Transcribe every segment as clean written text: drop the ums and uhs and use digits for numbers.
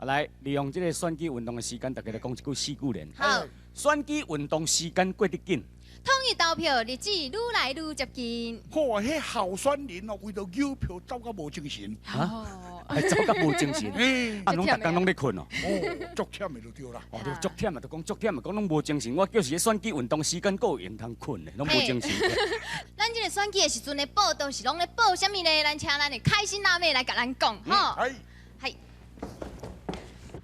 来利用这个选举运动的时间，大家来讲一句四句联。好，选举运动时间过得紧。统一投票日子愈来愈接近。嚯，迄候选人哦，为着邮票走到无精神。哦，还走甲无精神，哎，啊，拢逐工拢咧困哦。哦，足忝的就对啦。哦，足忝啊，就讲足忝啊，讲拢无精神。我就是选举运动时间，够用通困的，拢无精神。咱这个选举的时阵的报道是拢咧报啥物呢？咱请咱的开心阿妹来甲咱讲吼。系。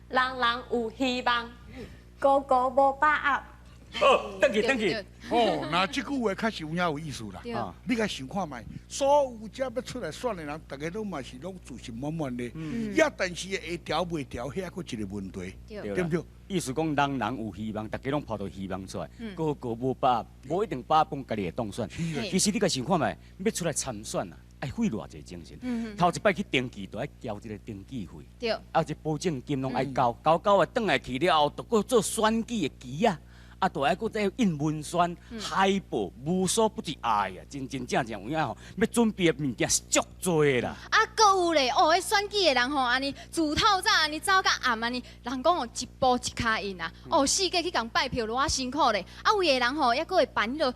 人人有希望，个个无把握。哦，等去等去。哦，那这句话确实有影有意思啦。对。你甲想看卖，所有只要出来选的人，大家都嘛是拢自信满满的。也但是会调袂调，遐佫一个问题，对不对？意思讲人人有希望，大家拢抛到希望出来，个个无把握，无一定把握家己会当选。其实你甲想看卖，要出来参选啊，爱费偌济精神。头一摆去登记，就爱交一个登记费。对。啊，这保证金拢爱交，交啊，转来去了后，就搁做选举的期啊。啊，都还搁在印文宣、海报，无所不至。哎呀，真正有影吼，要准备的物件是足多的啦。啊，搁有咧，哦，迄选举的人吼，安尼自透早安尼走到暗安尼，人讲哦，一步一卡印啊，哦，四界去共拜票偌辛苦咧。啊，有的人吼，还搁会办迄落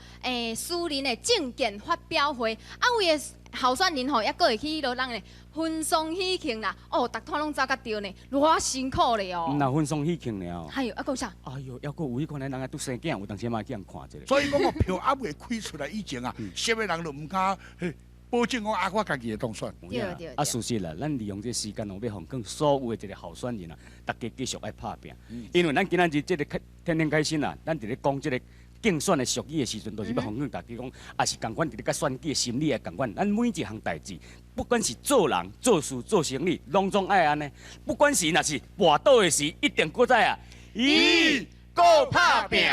私人的证件发表会，啊，有的候选人吼，还搁会去迄落人咧婚丧喜庆啦，哦，逐摊拢走甲对呢，偌辛苦咧哦。那婚丧喜庆了。还有啊，搁啥？哎哟，还搁有迄款的人啊，拄生囝，有当时嘛去人看一下。所以讲哦，票还未开出来以前啊，什么人都唔敢保证讲啊，我家己会当选。对。啊，事实啦，咱利用这时间哦，要互更所有的一个候选人啊，大家继续爱拍拼。因为咱今仔日这个天天开心啊，咱伫咧讲这个。竞选的俗语的时阵，就是要互大家讲，也是共款伫咧甲选举的心理也共款。咱每一项代志，不管是做人、做事、做生意，拢总爱安尼。不管是若是跋倒的事，一定搁在啊，够拍拼。